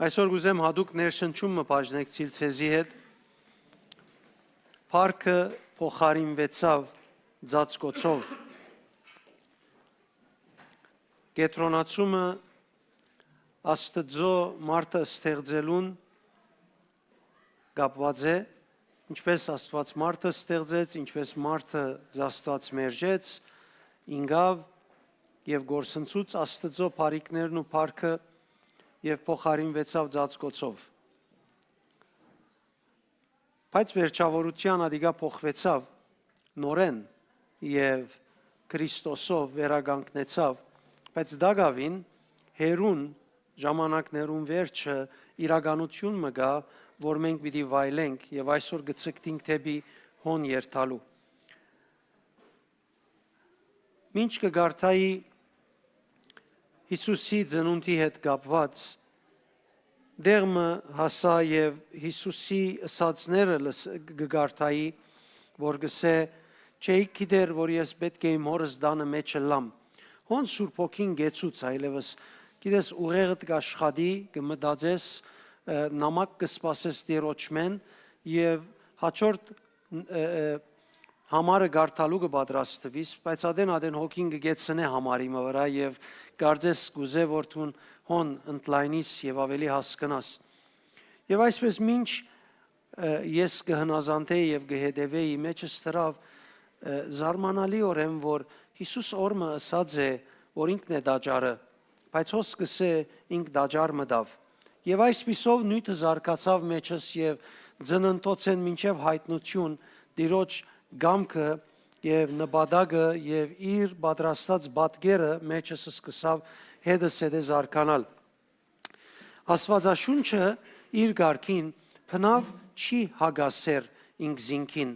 Այսօր գուզեմ հadouk ներշնչումը բաժնեկցիլ ցեզի հետ։ Փառքը փոխարինվեցավ ծածկոցով։ Կետրոնացումը Աստծո մարդը ստեղծելուն կապված է, ինչպես Աստված մարդը ստեղծեց, ինչպես մարդը Աստված մերժեց, ինգավ եւ գործընծուց Աստծո բարիքներն ու փառքը եւ փոխարինվեցավ ծածկոցով։ Բայց վերջավորության ադիգա փոխվեցավ նորեն եւ Քրիստոսով վերագանքնեցավ, բայց դակավին հերուն ժամանակներուն վերջը իրականություն մը գա, որ մենք պիտի վայելենք եւ այսօր գցկտինք թեպի հոն երթալու։ Մինչ կգարտայի Հիսուսի ծնունդի հետ կապված դերմը հասա եւ Հիսուսի ասածները կգարտայի, որ գսե չէի գիտեր, որ ես պետք է իմ հորս դանը մեջը լամ։ Հոն Սուրբ Հոգին գեցուց այլևս գիտես ուղեղդ կաշխատի, կմտածես, նամակ կսպասես դերոճմեն եւ հաջորդ համարը գարտալու կպատրաստվիս, բայց ադեն հոգին կգեցնե համարի վրա եւ կարծես գուզե որ տուն հոն ընդլայնիս եւ ավելի հասկանաս։ Եվ այսպես մինչ ես կհնազանդեի եւ կհետևեի մեջս դրավ զարմանալիորեն որ Հիսուս օրը ասած է որ ինքն է դաջարը, բայց հոսքսե ինք դաջար մտավ։ Եվ այսպիսով նույնը զարգացավ մեջս եւ ծննդոցեն մինչեւ հայտնություն դիրոջ գամքը եւ նպատակը եւ իր պատրաստած բատկերը մեջս սկսավ հետս զարգանալ։ Աստվածաշունչը իր գարքին փնավ չի հագասեր ինքզինքին,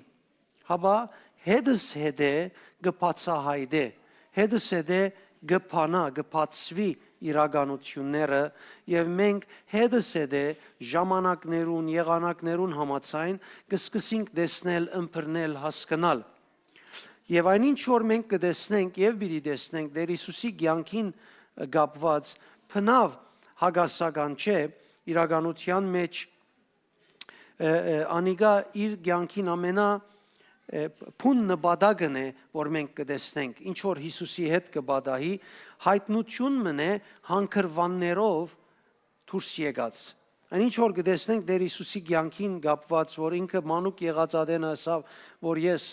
հաբա հետս հետե գբացահայտե, հետս հետե գփանա, գբացվի իրականությունները եւ մենք հետս հետե ժամանակներուն, եղանակներուն համաձայն կսկսենք տեսնել, ըմբռնել, հասկանալ։ Եվ այնինչ որ մենք կտեսնենք եւ պիտի տեսնենք Տեր Հիսուսի կյանքին կապված փնավ հագասական չէ իրականության մեջ անիգա իր կյանքին ամենա փուն նպատակն է որ մենք կտեսնենք ինչ որ Հիսուսի հետ կբադահի հայտնություն մնե հանգրվաններով դուրս եկած այնինչ որ կտեսնենք Տեր Հիսուսի կյանքին կապված որ ինքը մանուկ եղած ադենը ասավ որ ես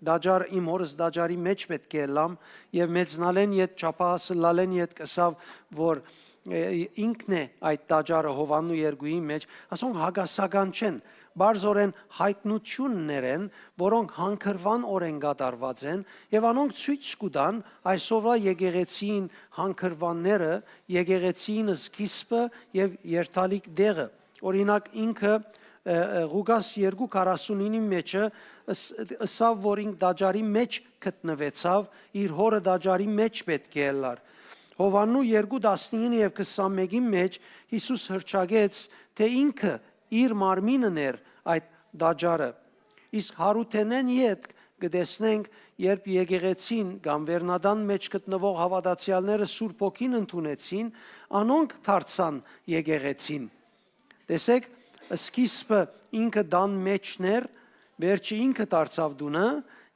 դաջար իմ հորս դաջարի մեջ պետք է լամ եւ մեծնալեն իդ ճապահասը լալեն իդ կսավ որ ինքն է այդ դաջարը Հովաննու երկուի մեջ ասոնք հագասական չեն բարձորեն հայտնություններ են որոնք հանգրվան օրեն կատարված են եւ անոնք ցույց կտան այսօրվա եկեղեցին հանգրվանները եկեղեցին սկիզբը եւ երթալիք դեղը օրինակ ինքը Ղուկաս 2:49-ի մեջը ասավ որ ինք դաջարի մեջ գտնվեցավ իր հորը դաջարի մեջ պետք է լար Հովաննու 2:19 եւ 21-ի մեջ Հիսուս հրճագեց թե ինքը իր մարմինն էր այդ դաջարը իսկ հարութենեն իդ կտեսնենք երբ եկեղեցին կամ վերնադան մեջ գտնվող հավատացյալները Սուրբ Հոգին ընդունեցին անոնք դարձան եկեղեցին տեսեք սկիզբը ինքը դան մեջներ վերջի ինքը դարձավ դունը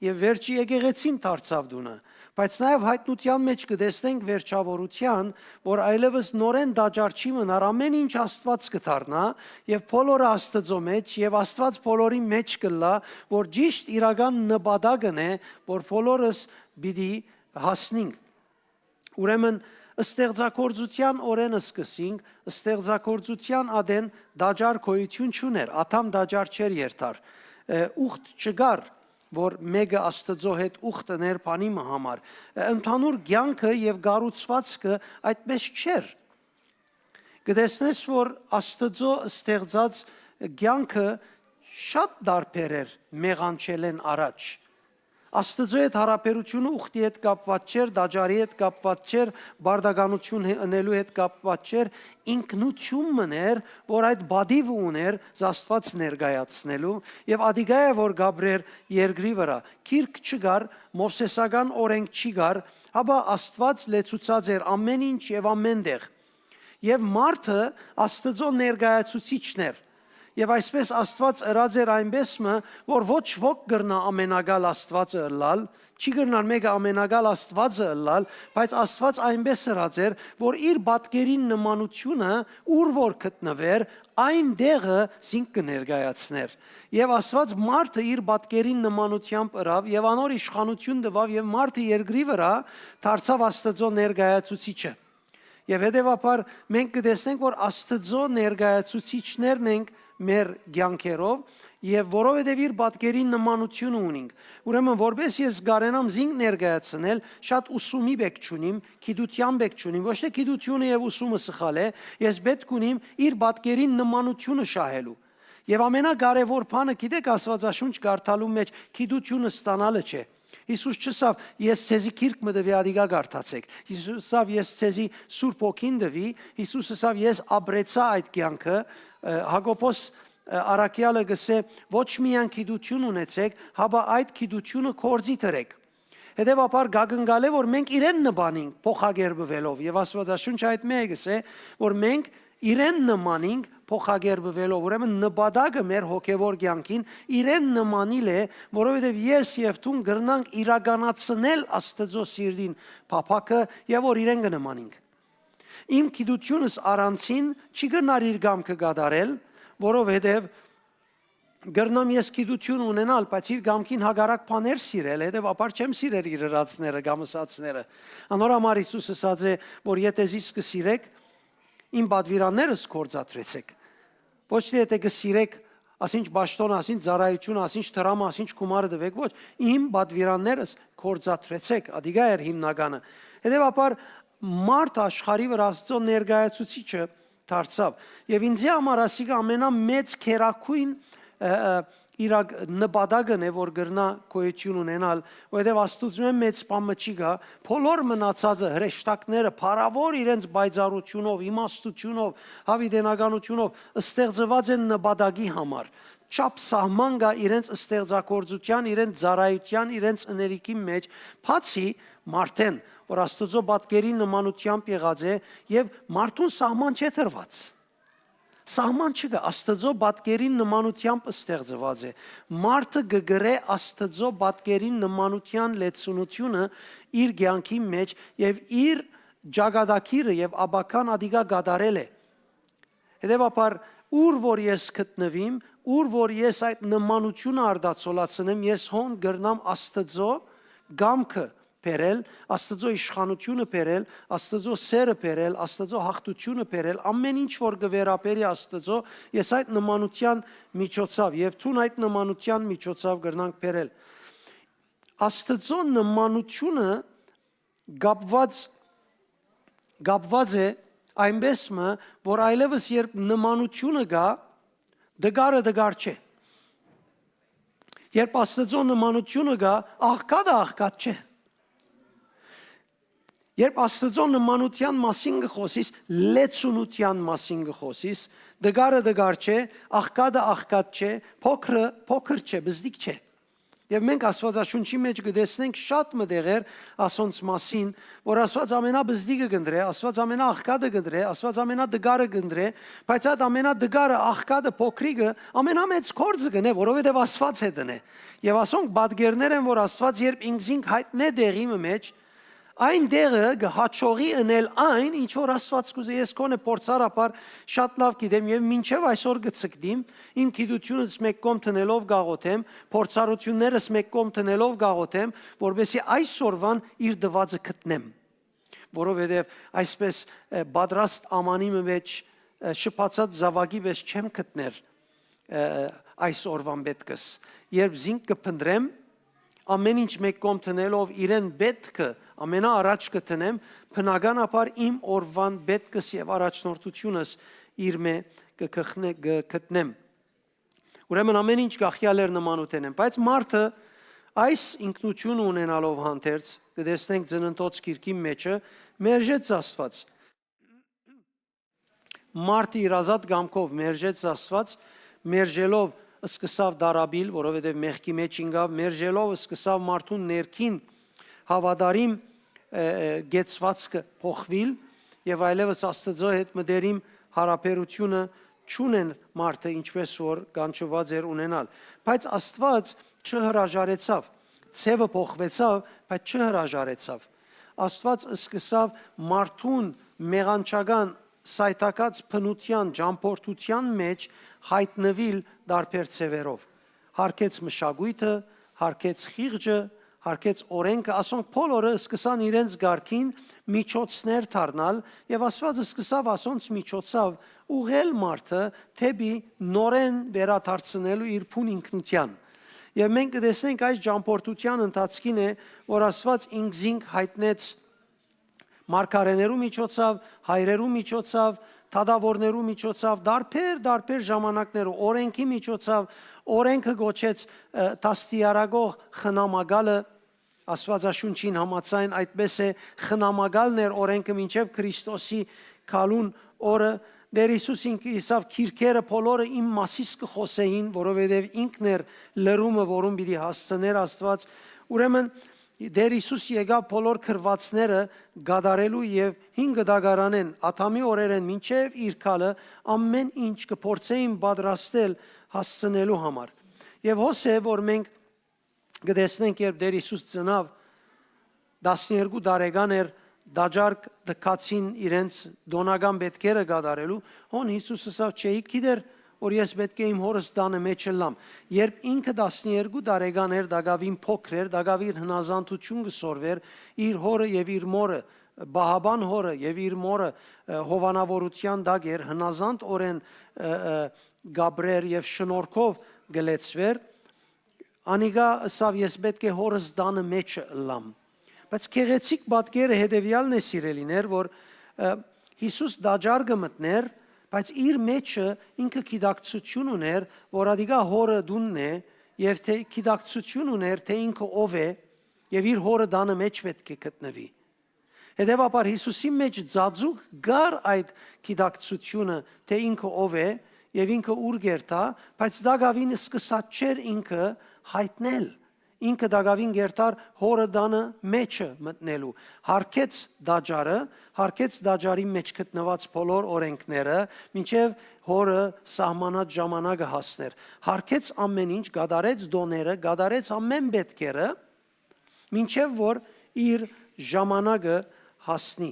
եւ վերջի եկեղեցին դարձավ դունը բայց նաեւ հայտնության մեջ կտեսնենք վերջավորության որ այլևս նորեն դաջար չի մնար ամեն ինչ Աստված կդառնա եւ բոլորը Աստծո մեջ եւ Աստված բոլորի մեջ կլա որ ճիշտ իրական նպատակն է որ բոլորս պիտի հասնենք ուրեմն ստեղծագործության օրենը սկսենք ստեղծագործության ադեն դաջար գոյություն չուներ աթամ դաջար չէր երթար ուխտ չգար որ մեկը Աստծո հետ ուխտներ բանի համար ընդհանուր կյանքը եւ գառուցվածքը այդպես չէր կտեսնես որ Աստծո ստեղծած կյանքը շատ դարբեր էր մեղանչելեն առաջ Աստծո հետ հարաբերությունը ուխտի հետ կապված չէր, դաջարի հետ կապված չէր, բարդականություն ընելու հետ կապված չէր, ինքնությունն էր, որ այդ բադիվը ուներ Աստված ներկայացնելու եւ ադիգայը որ Գաբրիել երկրի վրա քիրք չգար, մովսեսական օրենք չի գար, հաբա Աստված լեցուցած էր ամեն ինչ եւ ամենտեղ։ եւ մարդը Աստծո ներկայացուցիչն էր։ Եվ այսպես Աստված ըրած էր այնպես որ ոչ ոք գրնա ամենագալ Աստվածը ըլլալ, չի գրնար մեկը ամենագալ Աստվածը ըլլալ, բայց Աստված այնպես ըրած էր, որ իր պատկերին նմանությունը ուր որ գտնվեր, այն դեղը զինք կներկայացներ։ Եվ Աստված մարդը իր պատկերին նմանությամբ ըրավ եւ անոր իշխանություն տվավ եւ մարդը երկրի վրա դարձավ Աստծո ներկայացուցիչը։ Եվ հետևաբար մենք կտեսնենք, որ Աստծո ներկայացուցիչներն ենք մեր կյանքերով եւ որովհետեւ իր պատկերին նմանություն ունենք։ Ուրեմն որպես ես գարենամ զինք ներկայացնել, շատ ուսումի բեք չունիմ, գիտության բեք չունիմ, ոչ թե գիտությունը եւ ուսումը սխալ է, ես պետք ունիմ իր պատկերին նմանությունը շահելու։ Եվ ամենակարևոր բանը գիտեք Աստվածաշունչ կարդալու մեջ գիտությունը ստանալը չէ։ Հիսուս չսավ ես ցեզի քիրք մտվի ադիգա գարտացեք։ Հիսուս սավ ես ցեզի Սուրբ Օքին դվի, Հիսուսը սավ ես աբրեցա այդ կյանքը, Հակոբոս Արաքյալը գսե ոչ միայն գիտություն ունեցեք, հաբա այդ գիտությունը կորձի դրեք։ Հետևաբար գագնգալ է որ մենք իրեն նմանենք փոխագերբվելով եւ Աստվածաշունչը այդ մեկը գսե որ մենք իրեն նմանենք փոխագերբվելով, ուրեմն նպատակը մեր հոգևոր կյանքին իրեն նմանիլ է, որովհետև ես եւ դու գրնանք իրականացնել Աստծո սիրտին փափակը եւ որ իրեն կնմանենք։ Իմ գիտությունս առանցին չի գնար իր կամքը կատարել, որովհետև գրնամ ես գիտություն ունենալ, բայց իր կամքին հագարակ բաներ սիրել, հետևաբար չեմ սիրել իր ըրացները, գամսացները։ Անոր համար Հիսուսը ասաց է, որ եթե զիս կսիրեք, իմ պատվիրաններս կործածրեցեք։ Ոչ թե եթե կսիրեք, ասինչ ճաշտոն, ասինչ ծառայություն, ասինչ դրամ, ասինչ գումարը տվեք, ոչ, իմ պատվիրաններս կործածրեցեք, ադիգա էր հիմնականը։ Հետևաբար մարդ աշխարհի վրա Աստծո ներկայացուցիչը դարձավ։ Եվ ինձի համար ասիկա ամենամեծ քերակույն իր նպատակն է որ գրնա գոյություն ունենալ, որովհետև Աստուծո մեծ բանը չի գա, բոլոր մնացածը հրեշտակները փառավոր իրենց բայցարությունով, իմաստությունով, հավիտենականությունով ստեղծված են նպատակի համար։ Չափ սահման գա իրենց ստեղծագործության, իրենց ծառայության, իրենց ըներիկի մեջ, բացի մարդեն, որ Աստծո պատկերի նմանությամբ եղած է եւ մարդուն սահման չէ տրված։ Սահման չկա, Աստծո պատկերին նմանությամբ ստեղծված է։ Մարդը գգրե Աստծո պատկերին նմանության լեցունությունը իր կյանքի մեջ եւ իր ճակատագիրը եւ աբական ադիգա գադարել է։ Հետևաբար ուր որ ես գտնվիմ, ուր որ ես այդ նմանությունը արդացոլացնեմ, ես հոն գրնամ Աստծո գամքը բերել, Աստծո իշխանությունը բերել, Աստծո սերը բերել, Աստծո հաղթությունը բերել, ամեն ինչ որ գվերապերի Աստծո, ես այդ նմանության միջոցով եւ ցուն այդ նմանության միջոցով գրնանք բերել։ Աստծո նմանությունը գապված է այնպես որ այլևս երբ նմանությունը գա, դգարը դգար չէ։ Երբ Աստծո նմանությունը գա, աղքատը աղքատ չէ։ Երբ Աստծո նմանության մասին գխոսիս, լեցունության մասին գխոսիս, դգարը դգար չէ, աղքատը աղքատ չէ, փոքրը փոքր չէ, բզդիկ չէ։ Եվ մենք Աստվածաշունչի մեջ կտեսնենք շատ մտեղեր ասոնց մասին, որ Աստված ամենաբզդիկը կընտրե, Աստված ամենաաղքատը կընտրե, Աստված ամենադգարը կընտրե, բայց այդ ամենադգարը, աղքատը, փոքրիկը ամենամեծ գործը կնե, որովհետև Աստված հետ է։ Եվ ասոնք պատկերներ են, որ Աստված երբ ինքզինք հայտնե դեղի մեջ, այն դեղը գհաչողի ընել այն, ինչ որ Աստված կուզե, ես կոնե փորձարապար շատ լավ գիտեմ եւ մինչեւ այսօր գցկդիմ, իմ գիտությունս մեկ կողմ տնելով գաղոթեմ, փորձառություններս մեկ կողմ տնելով գաղոթեմ, որովհետեւ այսօրվան իր դվածը գտնեմ, որովհետեւ այսպես բادرաստ ամանի մեջ շփացած զավակի պես չեմ գտներ այսօրվան պետքս, երբ զինք կփնտրեմ ամեն ինչ մեկ կողմ տնելով իրեն պետքը ամենաառաջ կտնեմ, բնականաբար իմ օրվան պետքս եւ առաջնորդությունս իր մե կգտնեմ։ Ուրեմն ամեն ինչ գախյալեր նմանութեն են, բայց մարդը այս ինքնությունը ունենալով հանդերձ, կտեսնենք ծննդոց գիրքի մեջը, մերժեց Աստված։ Մարդը իր ազատ կամքով մերժեց Աստված, մերժելով սկսավ դարաբիլ, որովհետև մեղքի մեջ ինգավ, մերժելով սկսավ մարդուն ներքին հավատարիմ գեցվածքը փոխվիլ եւ այլևս Աստծո հետ մտերիմ հարաբերությունը չունեն մարդը, ինչպես որ կանչված էր ունենալ։ Բայց Աստված չհրաժարեցավ, ցևը փոխվեցավ, բայց չհրաժարեցավ։ Աստված սկսավ մարդուն մեղանչական սայթակած փնության, ջամփորդության մեջ հայտնվել դարբեր ցևերով։ Հարկեց մշակույթը, հարկեց խիղճը, հարկեց օրենքը, ասոնք բոլորը սկսան իրենց գարքին միջոցներ դառնալ եւ Աստվածը սկսավ ասոնց միջոցով ուղղել մարդը թեպի նորեն վերադարձնելու իր փուն ինքնության։ Եվ մենք կտեսնենք այս ջամփորդության ընթացքին է, որ Աստված ինքզինք հայտնեց մարգարեներու միջոցով, հայրերու միջոցով, թադավորներու միջոցով, դարբեր ժամանակներով, օրենքի միջոցով, օրենքը գոչեց տաստիարագող խնամակալը, Աստվածաշունչին համաձայն այդպես է, խնամակալն էր օրենքը մինչև Քրիստոսի քալուն օրը, Դեր Հիսուս ինքը իսավ քիրքերը բոլորը իմ մասից կխոսեին, որովհետև ինքն էր լրումը, որում պիտի հասցներ Աստված։ Ուրեմն Դեր Հիսուս եկավ բոլոր քրվածները գադարելու եւ 5 դագարանեն Աթամի օրերեն մինչեւ իր քալը ամեն ինչ կփորձեին պատրաստել հասցնելու համար։ Եվ հոսե որ մենք կտեսնենք երբ Դեր Հիսուս ծնավ 12 տարեկան էր դաջարկ դքացին իրենց դոնական պետքերը գադարելու, հոն Հիսուսը ասավ չէի գիտեր, որ ես պետք է իմ հորս տանը մեջ լամ։ Երբ ինքը 12 տարեկան էր, դակավին փոքր էր, դակավին հնազանդություն կսորվեր իր հորը եւ իր մորը, Բահաբան հորը եւ իր մորը հովանավորության դակ էր, հնազանդ օրեն գաբրեր եւ շնորհքով գլեցվեր, անիգա ասավ ես պետք է հորս տանը մեջ լամ։ Բայց քեղեցիկ պատկերը հետևյալն է սիրելիներ, որ Հիսուս դաջարգը մտներ, բայց իր մեջը ինքը գիտակցություն ուներ, որ ադիգա հորը դունն է եւ թե գիտակցություն ուներ, թե ինքը ով է եւ իր հորը տանը մեջ պետք է գտնվի։ Հետևաբար Հիսուսի մեջ ծածուկ գար այդ գիտակցությունը, թե ինքը ով է եւ ինքը ուր գերտա, բայց դակավին սկսած չէր ինքը հայտնել։ Ինքը դակավին գերտար հորը տանը մեջը մտնելու։ Հարկեց դաջարի մեջ գտնված բոլոր օրենքները, մինչև հորը սահմանած ժամանակը հասներ։ Հարկեց ամեն ինչ, գադարեց դոները, գադարեց ամեն պետքերը, մինչև որ իր ժամանակը հասնի։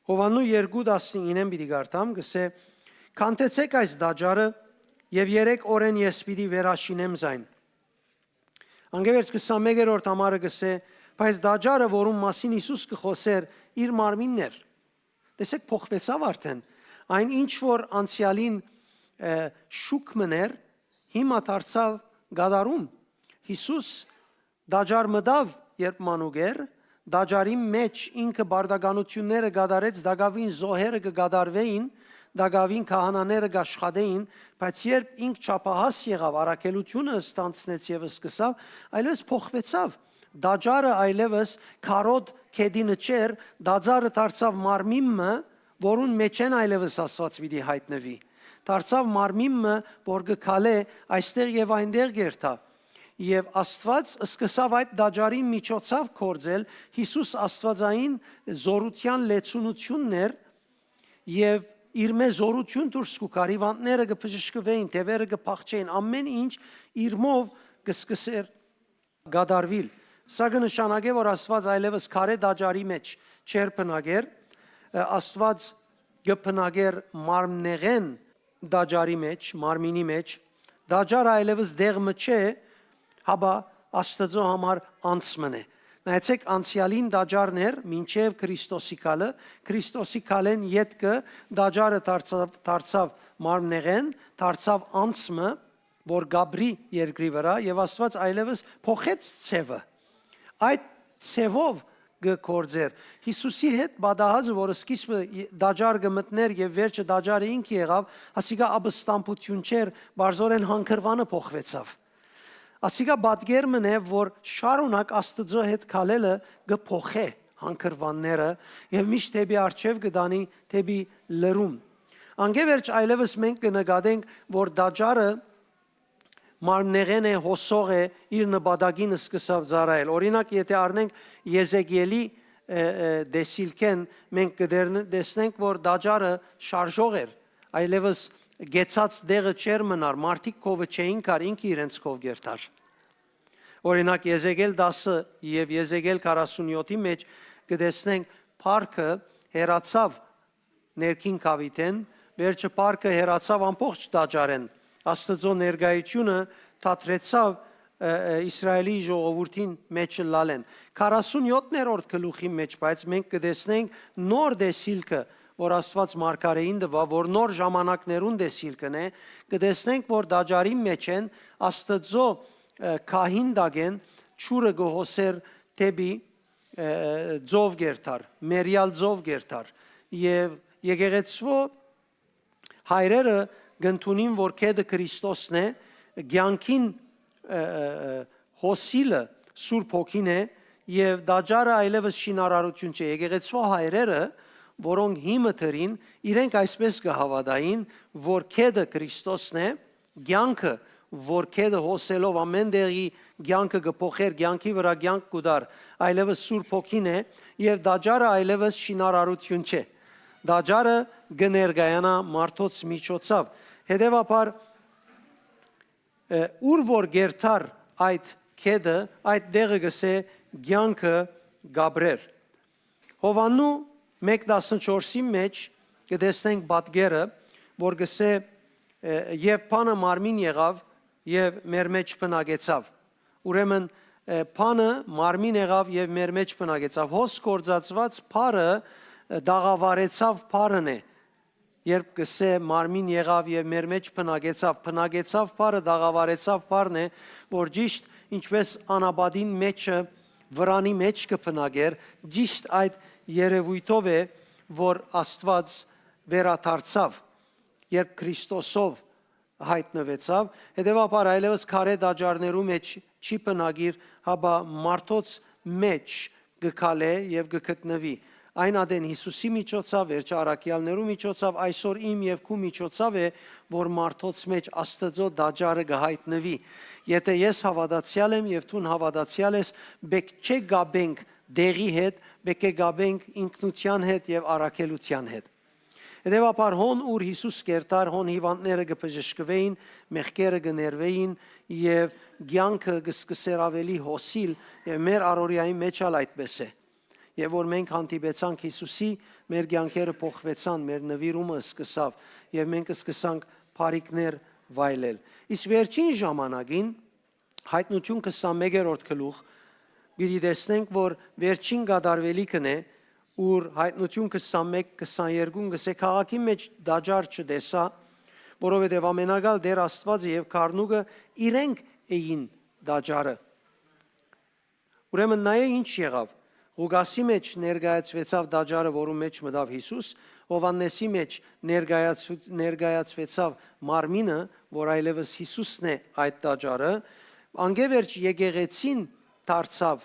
Հովաննու 2:19-ին պիտի գարտամ, գսե «Քանթեցեք այս դաջարը եւ 3 օրեն ես պիտի վերաշինեմ զայն»։ Անգևերջ 21-րդ համարը գսե, բայց դաջարը, որում մասին Հիսուս կխոսեր, իր մարմինն էր։ Տեսեք փոխվեցավ արդեն։ Այն ինչ որ անցյալին շուկ մներ, հիմա դարձավ գադարում։ Հիսուս դաջար մտավ, երբ մանուկ էր, դաջարի մեջ ինքը բարդականությունները գադարեց, դակավին զոհերը կգադարվեին, դակավին քահանաները կաշխատեին, բայց երբ ինք չափահաս եղավ, առաքելությունը ստանցնեց եւ սկսավ, այլևս փոխվեցավ։ Դաջարը այլևս քարոտ քեդինը չէր, դաջարը դարձավ մարմինը, որուն մեջ են այլևս Աստված պիտի հայտնվի։ Դարձավ մարմինը, որ գքալե այստեղ եւ այնտեղ գերտա։ Եվ Աստված սկսավ այդ դաջարի միջոցով կործել Հիսուս Աստվածային զորության լեցունությունն էր եւ իր մեծ զորություն դուրս կուքարի վանտները կփժշկվեին, թևերը կփախչեին, ամեն ինչ իր մով կսկսեր գադարվիլ։ Սա կնշանակե, որ Աստված այլևս քարե դաջարի մեջ չէր բնագեր, Աստված կբնագեր մարմնեղեն դաջարի մեջ, մարմինի մեջ, դաջարը այլևս դեղը չէ, հաբա Աստծո համար անցմն է։ Նայեցեք անցյալին դաջարն էր մինչև Քրիստոսի քալը, Քրիստոսի քալեն յետքը դաջարը դարձավ մարմնեղեն, դարձավ անցմը, որ գաբրի երկրի վրա եւ Աստված այլևս փոխեց ցևը։ Այդ ցևով գործեր Հիսուսի հետ բադահազը, որը սկիզբը դաջար գմտներ եւ վերջը դաջարը ինքը եղավ, ասիկա աբստամբություն չէր, բարձորեն հանքրվանը փոխվեցավ։ Ասիկա բադգերմն է, որ շարունակ Աստծո հետ քալելը գփոխե հանքրվանները եւ միշտ թեպի արչեւ գդանի թեպի լրում։ Անգևերջ այլևս մենք կնկատենք, որ դաջարը մարմնեղեն է, հոսող է, իր նպատակին սկսավ ծառայել։ Օրինակ, եթե առնենք Եզեկիելի դեսիլքեն մենք կդեսնենք, որ դաջարը շարժող էր, այլևս գեցած դեղը չեր մնար, մարդիկ կովը չէին կար, ինքը իրենց կով գերտար։ Օրինակ Եզեկիել 10 եւ Եզեկիել 47-ի մեջ կդեսնենք փառքը հերացավ ներքին կավիթեն, վերջը փառքը հերացավ ամբողջ դաջարեն, Աստծո ներկայությունը թատրեցավ Իսրայելի ժողովրդին մեջը լալեն։ 47-րդ գլուխի մեջ, բայց մենք կդեսնենք նոր դեսիլքը, որ Աստված մարգարեին տվավ, որ նոր ժամանակներուն դեսիլքն է, կդեսնենք, որ դաջարի մեջ են Աստծո քահին դագեն ճուրը գոհոսեր թեբի ձով գերտար, մերյալ ձով գերտար եւ եկեղեցու հայրերը գտնունին, որ կեդը Քրիստոսն է, ցանկին հոսիլը Սուրբ Հոգին է եւ դաջարը այլևս շինարարություն չէ։ Եկեղեցու հայրերը, որոնք հիմը դրին, իրենք այսպես կհավատային, որ կեդը Քրիստոսն է, ցանկը, որ կեդը հոսելով ամեն դեղի ցանկը կփոխեր, ցանկի վրա ցանկ կուդար, այլևս Սուրբ Հոգին է եւ դաջարը այլևս շինարարություն չէ։ Դաջարը կներկայանա մարդոց միջոցով։ Հետևաբար ուր որ գերտար այդ կեդը, այդ դեղը գսե ցանկը գաբրեր։ Հովաննու 1:14-ի մեջ կտեսնենք պատկերը, որ գսե եւ փանը մարմին եղավ եւ մեր մեջ բնակեցավ։ Ուրեմն փանը մարմին եղավ եւ մեր մեջ բնակեցավ։ Հոս կորցածված փարը դաղավարեցավ փարն է։ Երբ գսե մարմին եղավ եւ մեր մեջ բնակեցավ փարը դաղավարեցավ փարն է, որ ճիշտ ինչպես անաբադին մեջը վրանի մեջ կբնակեր, ճիշտ այդ երևույթով է, որ Աստված վերադարձավ, երբ Քրիստոսով հայտնվեցավ, հետևաբար այլևս քարե դաջարներու մեջ չի բնագիր, հաբա մարդոց մեջ գկալե եւ գգտնվի։ Այն ադեն Հիսուսի միջոցով, վերջը առաքյալներու միջոցով, այսօր իմ եւ քու միջոցով է, որ մարդոց մեջ Աստծո դաջարը կհայտնվի։ Եթե ես հավատացյալ եմ եւ դու հավատացյալ ես, բեք չէ գաբենք դեղի հետ, բեք է գաբենք ինքնության հետ եւ առաքելության հետ։ Հետևաբար հոն ուր Հիսուս կերտար, հոն հիվանդները կբժշկվեին, մեղքերը կներվեին եւ ցանկը կսկսեր ավելի հոսիլ եւ մեր առօրյայի մեջ ալ այդպես է։ Եվ որ մենք հանդիպեցանք Հիսուսի, մեր կյանքերը փոխվեցան, մեր նվիրումը սկսավ եւ մենք սկսանք բարիքներ վայելել։ Իսկ վերջին ժամանակին հայտնություն 21-րդ գլուխ պիտի տեսնենք, որ վերջին գադարվելիքն է, ուր հայտնություն 21-22 գսե քաղաքի մեջ դաջար չտեսա, որովհետեւ ամենակալ Տեր Աստվածը եւ Քարնուկը իրենք էին դաջարը։ Ուրեմն նայե ինչ եղավ։ Ղուկասի մեջ ներկայացվեցավ դաջարը, որում մեջ մտավ Հիսուս, Հովհաննեսի մեջ ներկայացվեցավ մարմինը, որ այլևս Հիսուսն է այդ դաջարը, անգևերջ եկեղեցին դարձավ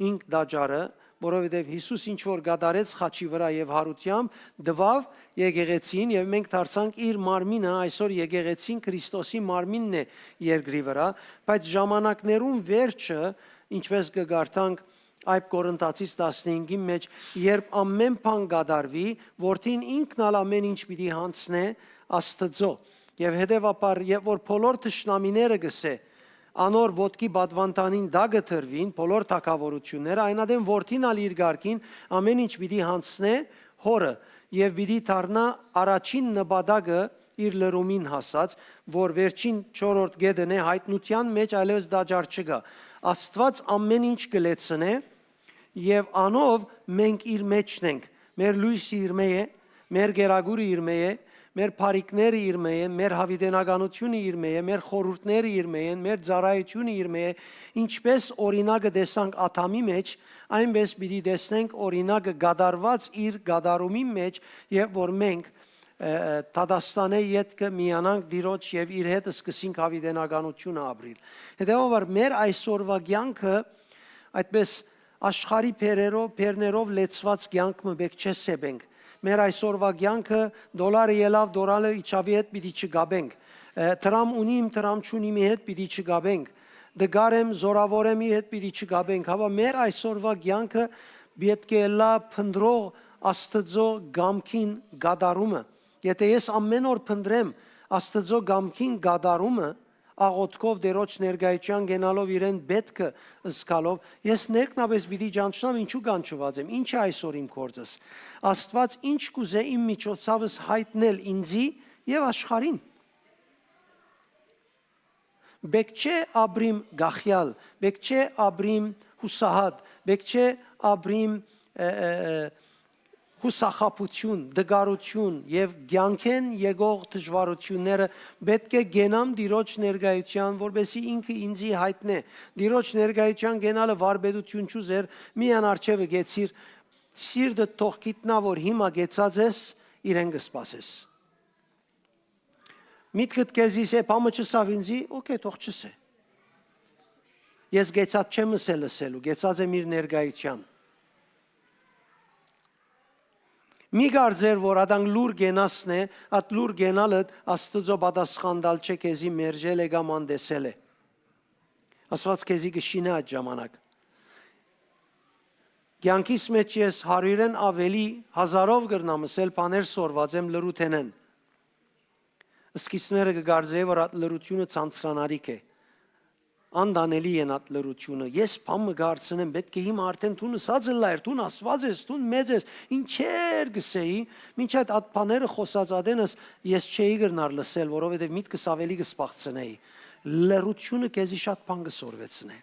ինք դաջարը, որովհետև Հիսուս ինչ որ գադարեց խաչի վրա եւ հարությամբ դվավ եկեղեցին եւ մենք դարձանք իր մարմինը, այսօր եկեղեցին Քրիստոսի մարմինն է երկրի վրա, բայց ժամանակներուն վերջը, ինչպես կգարտանք Այբ Կորինթացիս 15-ի մեջ, երբ ամեն բան գադարվի, որդին ինքն ալ ամեն ինչ պիտի հանցնե Աստծո։ Եվ հետևաբար, երբ որ բոլոր թշնամիները գսե, անոր ոտքի բադվանտանին դա գտրվին, բոլոր թակավորությունները, այնադեմ որդին ալ իր գարկին ամեն ինչ պիտի հանցնե հորը եւ պիտի դառնա առաջին նպատակը իր լրումին հասած, որ վերջին 4-րդ գեդն է հայտնության մեջ այլևս դաջար չկա։ Աստված ամեն ինչ կլեցնե եւ անով մենք իր մեջն ենք, մեր լույսը իր մեջ է, մեր գերագուրը իր մեջ է, մեր բարիկները իր մեջ են, մեր հավիտենականությունը իր մեջ է, մեր խորհուրդները իր մեջ են, մեր ծառայությունը իր մեջ է, ինչպես օրինակը տեսանք Աթամի մեջ, այնպես պիտի տեսնենք օրինակը գադարված իր գադարումի մեջ, եւ որ մենք Տադաստանե յետքը միանանք Տիրոջ եւ իր հետ սկսենք հավիտենականությունը ապրիլ։ Հետեւաբար մեր այսօրվա կյանքը այդպես աշխարհի փերներով լեցված կյանքը մենք չսեբենք։ Մեր այսօրվա կյանքը դոլարը ելավ, դոլարը իջավի հետ պիտի չգաբենք։ Տրամ ունիմ, տրամ չունիմի հետ պիտի չգաբենք։ Դգարեմ, զորավորեմի հետ պիտի չգաբենք։ Հավա մեր այսօրվա կյանքը պետք է լա փնդրող Աստծո գամքին գադարումը։ Եթե ես ամեն օր փնդրեմ Աստծո գամքին գադարումը, աղոթքով դերոջ ներկայության գնալով իրեն պետքը զգալով, ես ներքնաբես պիտի ճանչնամ ինչու կանչված եմ, ինչ է այսօր իմ գործս։ Աստված ինչ կուզե իմ միջոցավս հայտնել ինձի եւ աշխարհին։ Բեք չէ ապրիմ գախյալ, բեք չէ ապրիմ հուսահատ, բեք չէ ապրիմ հուսախապություն, դգարություն եւ ցանկեն եկող դժվարությունները պետք է գենամ Տիրոջ ներկայության, որբեսի ինքը ինձի հայտնե։ Տիրոջ ներկայության գենալը վարպետություն չուզեր, միան արջևը գեցիր, սիրտը թող գիտնա, որ հիմա գեցած ես, իրեն կսպասես։ Միտքդ քեզիս է բամը չսավ ինձի, օքեյ, թող չսե։ Ես գեցած չեմ լսելու, գեցած եմ իր ներկայության։ Մի գարձեր, որ ադանք լուր գենասն է, at լուր գենալը Աստծո պատասխանդալ չէ քեզի մերժել է կամ անդեսել է։ Աստված քեզի կշինե այդ ժամանակ։ Կյանքիս մեջ ես 100-ն ավելի հազարով գրնամսել բաներ սորված եմ լրութենեն։ Սկիզբները կգարձեի, որ այդ լրությունը ցանցրանալիք է։ Անդանելի են այդ լրությունը։ Ես բամը գարցնեմ, պետք է հիմա արդեն տունը սածլայր, տուն Աստված ես, տուն մեծ ես, ինչեր գսեի, մինչ այդ բաները խոսած ադենս ես չէի գրնար լսել, որովհետև միտքս ավելի կսպաղցնեի։ Լրությունը քեզի շատ բան կսորվեցնե։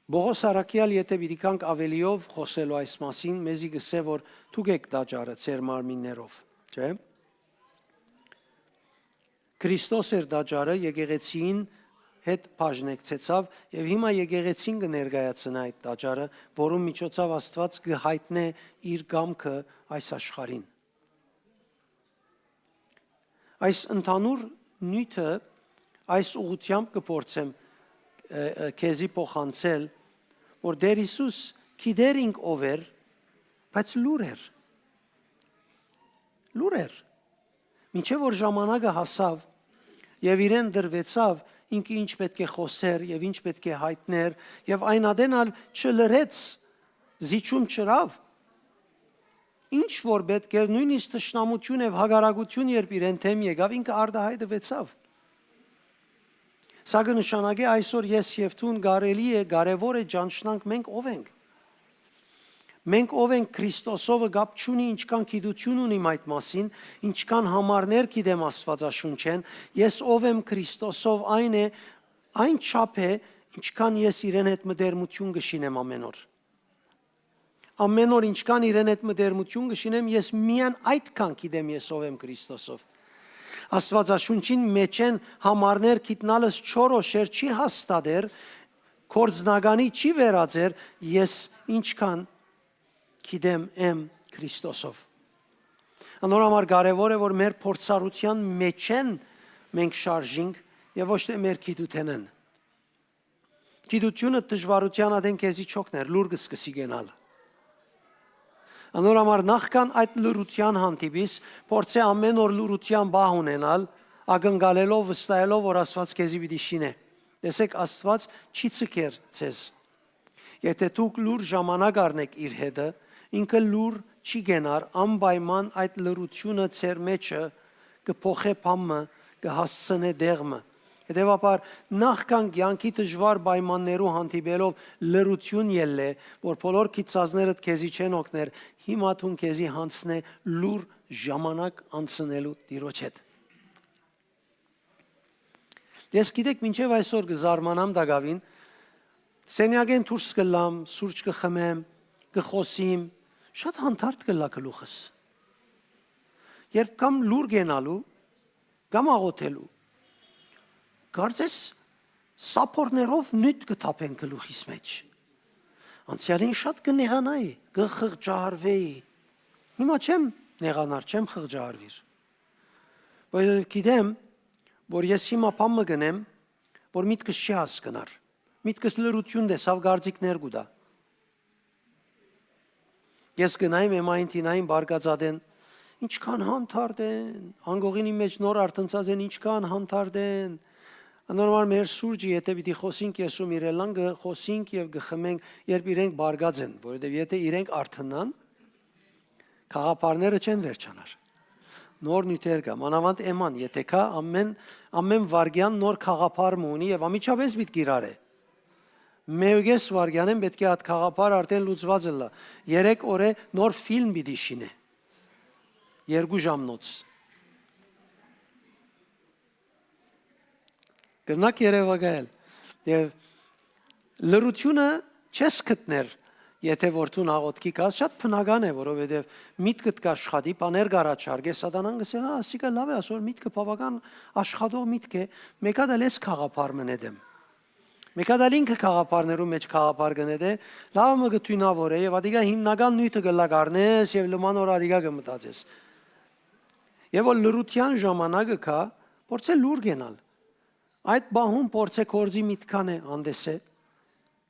Բողոս Արաքյալ եթե իրիքանք ավելիով խոսելու այս մասին, մեզի գսե, որ դուք եք դաջարը ձեր մարմիններով, չէ՞։ Քրիստոս էր դաջարը եկեղեցին հետ բաժնեկցեցավ եւ հիմա եկեղեցին կներկայացնա այդ դաջարը, որում միջոցով Աստված կհայտնե իր գամքը այս աշխարհին։ Այս ընդհանուր նյութը այս ուղղությամբ կփորձեմ քեզի փոխանցել, որ Տեր Հիսուս գիտեր ինք ով էր, բայց լուր էր։ Մինչև որ ժամանակը հասավ եւ իրեն դրվեցավ, ինքը ինչ պետք է խոսեր եւ ինչ պետք է հայտներ եւ այն ադենալ չլրեց, զիջում չրավ։ Ինչ որ պետք էր նույնիսկ տշնամություն եւ հագարագություն երբ իրեն թեմ եկավ, ինքը արդահայտվեցավ։ Սա կնշանակի այսօր ես եւ ցուն կարելի է կարեւոր է ճանչնանք մենք ով ենք։ Մենք ով ենք Քրիստոսով գապ չունի ինչքան գիտություն ունիմ այդ մասին, ինչքան համարներ գիտեմ Աստվածաշունչեն, ես ով եմ Քրիստոսով այն է, այն չափ է, ինչքան ես իրեն հետ մտերմություն կշինեմ ամեն օր։ Ամեն օր ինչքան իրեն հետ մտերմություն կշինեմ, ես միան այդքան գիտեմ ես ով եմ Քրիստոսով։ Աստվածաշունչին մեջ են համարներ գիտնալս չորոշեր չի հաստատեր, կորձնագանի չի վերածեր, ես ինչքան գիտեմ եմ Քրիստոսով։ Անորոմար կարևոր է, որ մեր փորձառության մեջ են մենք շարժինք եւ ոչ թե մեր գիտութենն։ Գիտությունը դժվարության ադեն քեզի չօգներ, լուր կսկսի գնալ։ Անորոմար նախքան այդ լուրության հանդիպիս, փորձե ամեն օր լուրության բահ ունենալ, ակնկալելով, վստահելով, որ Աստված քեզի պիտի շինե։ Տեսեք, Աստված չի ցկեր ձեզ։ Եթե դուք լուր ժամանակ առնեք իր հետը, ինքը լուր չի գնար, անպայման այդ լրությունը ձեր մեջը կփոխե բամը, կհասցնե դեղմը։ Հետևաբար նախքան կյանքի դժվար պայմաններու հանդիպելով լրություն ելլե, որ բոլոր քիծազներդ քեզի չեն օգներ, հիմա դու քեզի հանցնե լուր ժամանակ անցնելու Տիրոջ հետ։ Ես գիտեք, մինչև այսօր կզարմանամ դակավին, սենյակեն դուրս գլամ, սուրճ կխմեմ, կխոսիմ, շատ հանդարտ կլա գլուխս։ Երբ կամ լուր գենալու, կամ աղոթելու, կարծես սափորներով նույն կթափեն գլուխիս մեջ։ Անցյալին շատ կնեղանայի, կխղճահարվեի։ Հիմա չեմ նեղանար, չեմ խղճահարվիր։ Բայց գիտեմ, որ ես հիմա բամը գնեմ, որ միտքս չի հասկնար։ Միտքս լրություն դեսավ գարձիկներ գուտա։ Ես գնայım եմ այնտինային բարգածադեն, ինչքան հանդարտ են, անգողինի մեջ նոր արտնցած են, ինչքան հանդարտ են, Անորմալ մեր սուրճը եթե պիտի խոսենք Եսում իրելան խոսենք եւ գխմենք, երբ իրենք բարգած են, որովհետեւ եթե իրենք արթնան, խաղապարները չեն վերջանար։ Նոր նյութեր կա, մանավանդ էման, եթե կա ամեն վարգյան նոր խաղապար ունի եւ ամիջապես պիտի գիրարե։ Մեյոգես վարգյանեն պետք է այդ խաղապար արդեն լուծված լա։ 3 օրը նոր ֆիլմ պիտի շինե։ 2 ժամնոց։ Կրնակ երևակայել եւ լրությունը չես գտներ, եթե որթուն աղոթքի կաս շատ բնական է, որովհետեւ միտքդ կաշխատի, բաներ կառաջարկե, սատանան գսե, հա, ասիկա լավ է, ասոր միտքը բավական աշխատող միտք է, մեկա դա լես խաղապար մնեդեմ։ Մեկա դա ինքը խաղապարներու մեջ խաղապար գնեդե, լավ մը գտունավոր է եւ ադիգա հիմնական նյութը գլակարնես եւ լման օր ադիգա կմտածես։ Եվ որ լրության ժամանակը կա, փորձե լուր գնալ։ Այդ բահում փորձե կորձի միտքան է անդես է,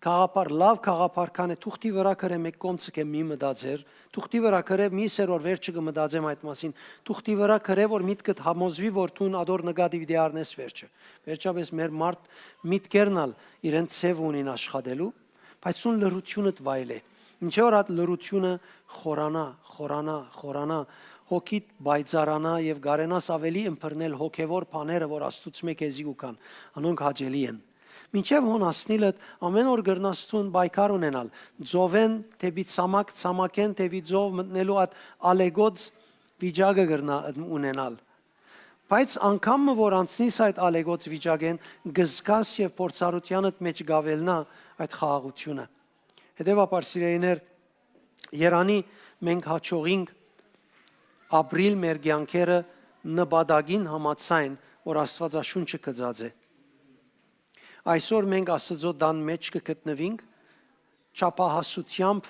խաղապար լավ խաղապար քան է թուղթի վրա կրե մեկ կոմցը կե մի մտածեր, թուղթի վրա կրե մի սերոր վերջը կմտածեմ այդ մասին, թուղթի վրա կրե որ միտքդ համոզվի որ թուն ադոր նգատիվ դիարնես վերջը, վերջապես մեր մարդ միտքերնալ իրեն ցև ունին աշխատելու, բայց սուն լրությունդ վայել է, ինչ որ այդ լրությունը խորանա, հոգիտ բայցարանա եւ գարենաս ավելի ըմբռնել հոգեվոր բաները, որ Աստծուց մեկ էզի ուքան, անոնք հաճելի են։ Մինչև հոնաստնիլը ամեն օր գրնաստուն բայկար ունենալ, ձովեն թեպի ցամաքեն թեպի ձով մտնելու այդ ալեգոց վիճակը գրնա ունենալ։ Բայց անգամ որ անցնիս այդ ալեգոց վիճակեն գզկաս եւ փորձառությանդ մեջ գավելնա այդ խաղաղությունը։ Հետևաբար սիրելիներ, Երանի մենք հաճողինք ապրիլ մեր կյանքերը նպատակին համաձայն, որ Աստվածաշունչը կծած է։ Այսօր մենք Աստծո դան մեջ կգտնվենք, չափահասությամբ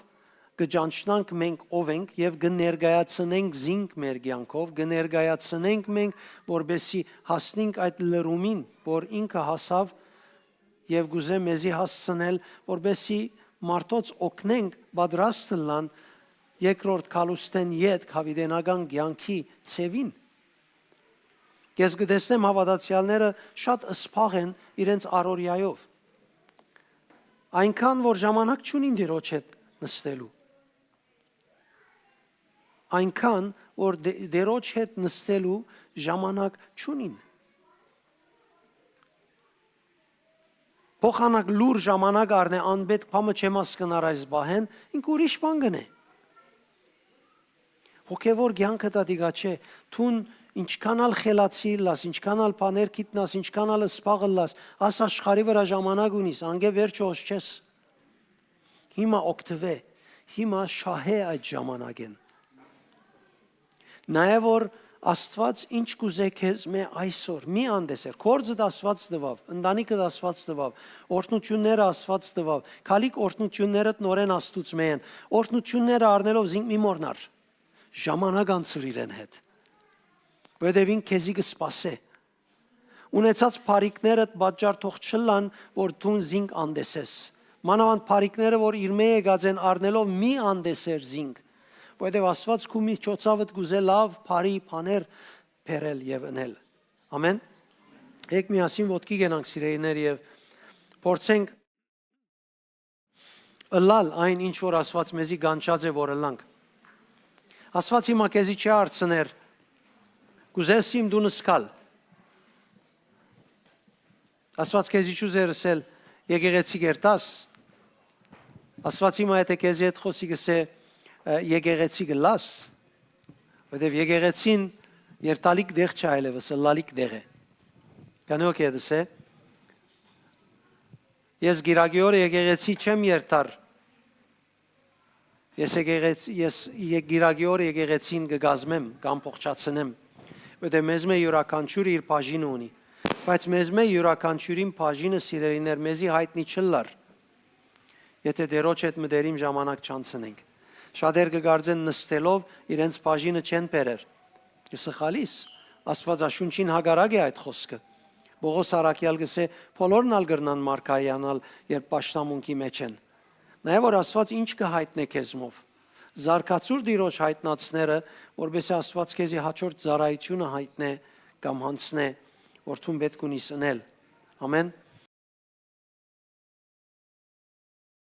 կճանչնանք մենք ով ենք եւ կներկայացնենք զինք մեր կյանքով, կներկայացնենք մենք, որբեսի հասնենք այդ լրումին, որ ինքը հասավ եւ գուզե մեզի հասցնել, որբեսի մարդոց օգնենք պատրաստ լան երկրորդ կալուստեն յետ հավիտենական կյանքի ցևին։ Ես գտեսնեմ հավատացյալները շատ սփաղ են իրենց առօրյայով։ Այնքան որ ժամանակ չունին Տիրոջ հետ նստելու։ Այնքան որ Տիրոջ հետ նստելու ժամանակ չունին։ Փոխանակ լուր ժամանակ առնե անպետք փամը չեմ հասկնար այս բահեն, ինք ուրիշ բան գնե։ Հոգևոր կյանքը դատիգա չէ, թուն ինչքանալ խելացի լաս, ինչքանալ բաներ գիտնաս, ինչքանալ սպաղը լաս, աս աշխարհի վրա ժամանակ ունիս, անգե վերջոս չես։ Հիմա օգտվե, հիմա շահե այդ ժամանակեն։ Նաև որ Աստված ինչ կուզե քեզ մե այսօր, մի անդեսեր, կորձը Աստված տվավ, ընտանիքը Աստված տվավ, օրհնությունները Աստված տվավ, քալիք օրհնություններդ նորեն Աստուծո մեն, օրհնությունները առնելով զինք մի մորնար, ժամանակ անցր իրեն հետ, որովհետև ինք քեզի կսպասե, ունեցած բարիքներդ պատճառ թող չլան, որ դու զինք անդեսես, մանավանդ բարիքները, որ իր մեջ եկած են առնելով մի անդեսեր զինք, որովհետև Աստված քու միջոցավդ գուզե լավ, բարի բաներ բերել եւ ընել։ Ամեն։ Եք միասին ոտքի գնանք սիրելիներ եւ փորձենք ըլալ այն ինչ որ Աստված մեզի գանչած է որ ըլանք։ Աստված հիմա քեզի չի արցներ։ Գուզեսիմ դու նսկալ։ Աստված քեզի չուզերսել եկեղեցի գերտաս։ Աստված հիմա եթե քեզի հետ խոսի գսե եկեղեցի գլաս, որտեվ եկեղեցին երտալիք դեղ չէ այլևս, լալիք դեղ է։ Կանոք է դսե։ Ես գիրագիորը եկեղեցի չեմ երտար։ Ես գիրագիորը եկեղեցին կգազմեմ, կամ փոխչացնեմ, որտեվ մեզ մե յուրաքանչյուրը իր բաժինը ունի։ Բայց մեզ մե յուրաքանչյուրին բաժինը սիրելիներ մեզի հայտնի չլար։ Եթե դերոջ հետ մտերիմ ժամանակ չանցնենք։ Շատեր կգարձեն նստելով իրենց բաժինը չեն բերեր։ Սխալիս, Աստվածաշունչին հագարակ է այդ խոսքը։ Պողոս առաքյալ գսե բոլորն ալ գրնան մարգարեանալ, երբ պաշտամունքի մեջ են։ Նաև որ Աստված ինչ կհայտնե քեզմով։ Զարգացուր Տիրոջ հայտնածները, որովհետեւ Աստված քեզի հաջորդ ծառայությունը հայտնե կամ հանցնե, որ դու պետք ունիս ընել։ Ամեն